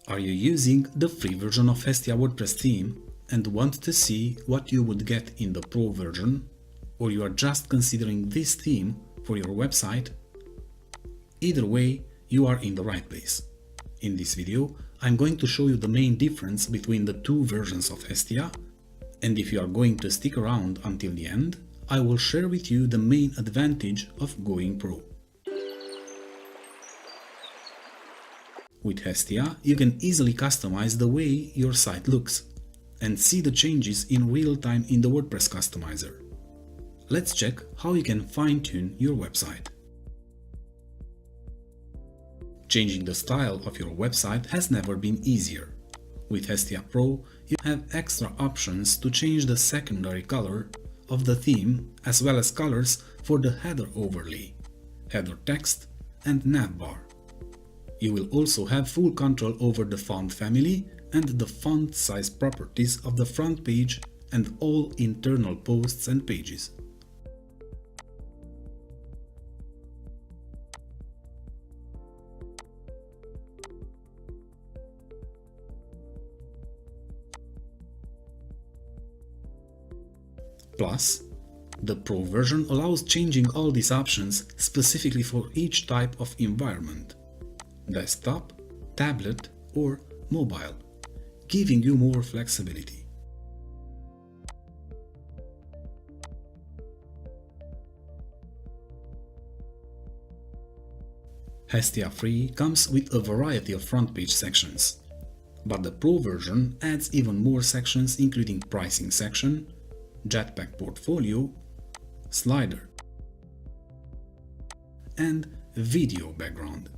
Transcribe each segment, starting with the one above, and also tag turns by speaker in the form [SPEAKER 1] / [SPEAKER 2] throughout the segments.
[SPEAKER 1] Are you using the free version of Hestia WordPress theme and want to see what you would get in the Pro version, or you are just considering this theme for your website? Either way, you are in the right place. In this video, I'm going to show you the main difference between the two versions of Hestia, and if you are going to stick around until the end, I will share with you the main advantage of going Pro. With Hestia, you can easily customize the way your site looks and see the changes in real time in the WordPress customizer. Let's check how you can fine-tune your website. Changing the style of your website has never been easier. With Hestia Pro, you have extra options to change the secondary color of the theme as well as colors for the header overlay, header text, and navbar. You will also have full control over the font family and the font size properties of the front page and all internal posts and pages. Plus, the Pro version allows changing all these options specifically for each type of environment: desktop, tablet, or mobile, giving you more flexibility. Hestia Free comes with a variety of front page sections, but the Pro version adds even more sections, including pricing section, Jetpack portfolio, slider, and video background.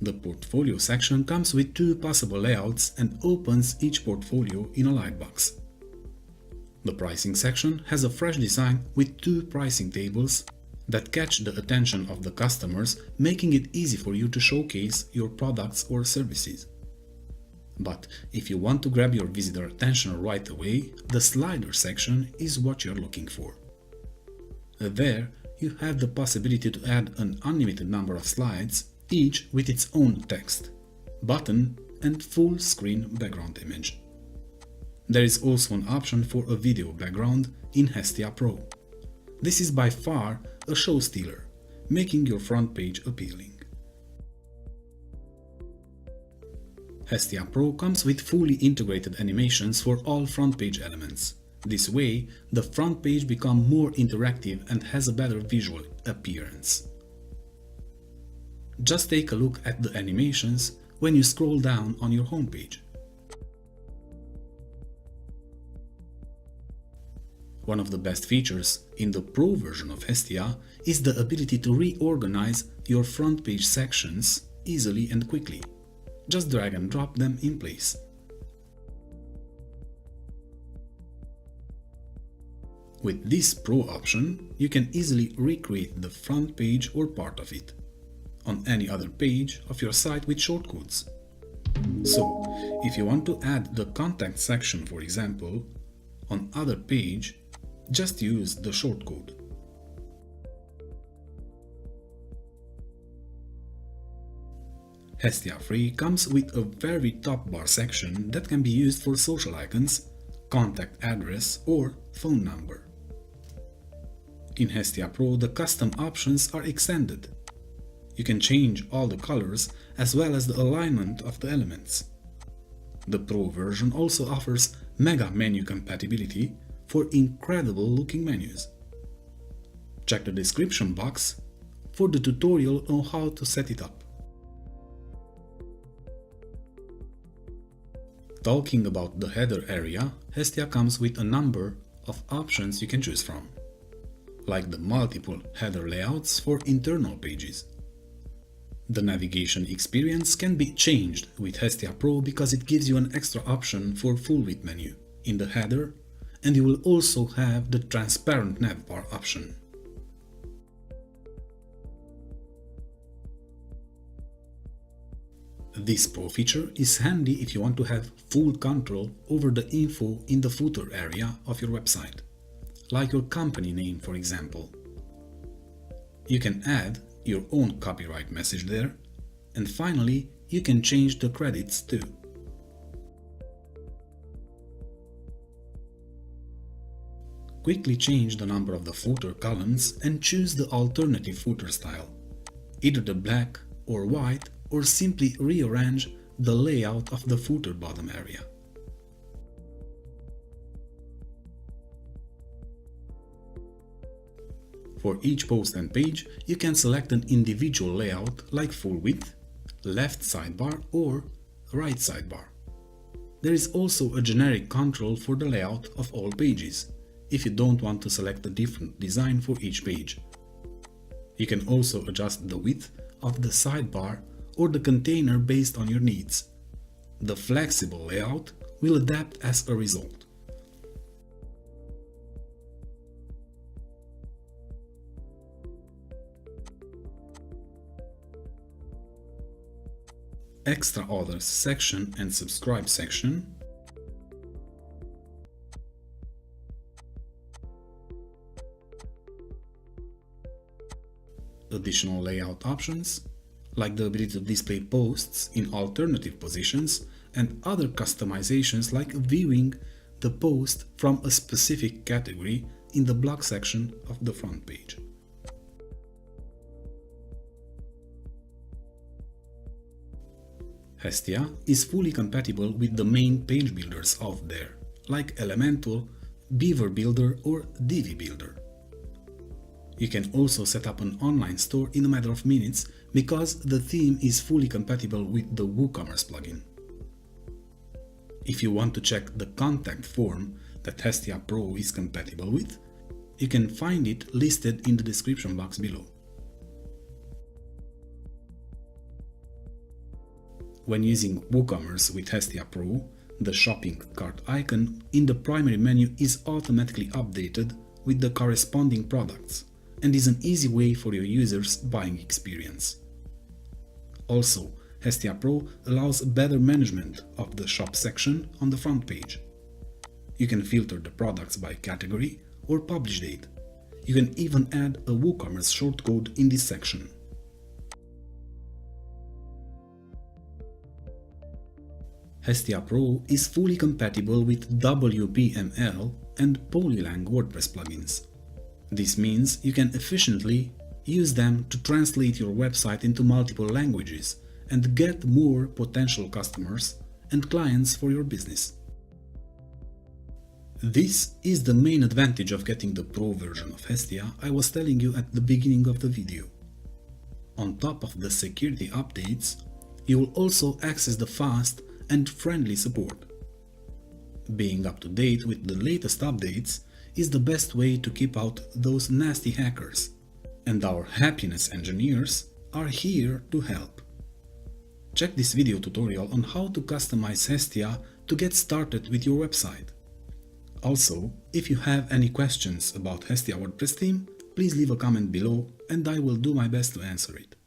[SPEAKER 1] The portfolio section comes with two possible layouts and opens each portfolio in a lightbox. The pricing section has a fresh design with two pricing tables that catch the attention of the customers, making it easy for you to showcase your products or services. But if you want to grab your visitor attention right away, the slider section is what you're looking for. There, you have the possibility to add an unlimited number of slides, each with its own text, button, and full screen background image. There is also an option for a video background in Hestia Pro. This is by far a show stealer, making your front page appealing. Hestia Pro comes with fully integrated animations for all front page elements. This way, the front page becomes more interactive and has a better visual appearance. Just take a look at the animations when you scroll down on your homepage. One of the best features in the Pro version of Hestia is the ability to reorganize your front page sections easily and quickly. Just drag and drop them in place. With this Pro option, you can easily recreate the front page or part of it on any other page of your site with shortcodes. So, if you want to add the contact section, for example, on other page, just use the shortcode. Hestia Free comes with a very top bar section that can be used for social icons, contact address, or phone number. In Hestia Pro, the custom options are extended. You can change all the colors as well as the alignment of the elements. The Pro version also offers mega menu compatibility for incredible looking menus. Check the description box for the tutorial on how to set it up. Talking about the header area, Hestia comes with a number of options you can choose from, like the multiple header layouts for internal pages. The navigation experience can be changed with Hestia Pro because it gives you an extra option for full width menu in the header, and you will also have the transparent navbar option. This Pro feature is handy if you want to have full control over the info in the footer area of your website, like your company name, for example. You can add your own copyright message there, And finally, you can change the credits too. Quickly change the number of the footer columns and choose the alternative footer style, either the black or white, or simply rearrange the layout of the footer bottom area. For each post and page, you can select an individual layout like full width, left sidebar or right sidebar. There is also a generic control for the layout of all pages, if you don't want to select a different design for each page. You can also adjust the width of the sidebar or the container based on your needs. The flexible layout will adapt as a result. Extra Orders section and Subscribe section, additional layout options, like the ability to display posts in alternative positions, and other customizations like viewing the post from a specific category in the blog section of the front page. Hestia is fully compatible with the main page builders out there, like Elementor, Beaver Builder or Divi Builder. You can also set up an online store in a matter of minutes because the theme is fully compatible with the WooCommerce plugin. If you want to check the contact form that Hestia Pro is compatible with, you can find it listed in the description box below. When using WooCommerce with Hestia Pro, the shopping cart icon in the primary menu is automatically updated with the corresponding products and is an easy way for your users' buying experience. Also, Hestia Pro allows better management of the shop section on the front page. You can filter the products by category or publish date. You can even add a WooCommerce shortcode in this section. Hestia Pro is fully compatible with WPML and Polylang WordPress plugins. This means you can efficiently use them to translate your website into multiple languages and get more potential customers and clients for your business. This is the main advantage of getting the Pro version of Hestia I was telling you at the beginning of the video. On top of the security updates, you will also access the fast and friendly support. Being up to date with the latest updates is the best way to keep out those nasty hackers, and our happiness engineers are here to help. Check this video tutorial on how to customize Hestia to get started with your website. Also, if you have any questions about Hestia WordPress theme, please leave a comment below and I will do my best to answer it.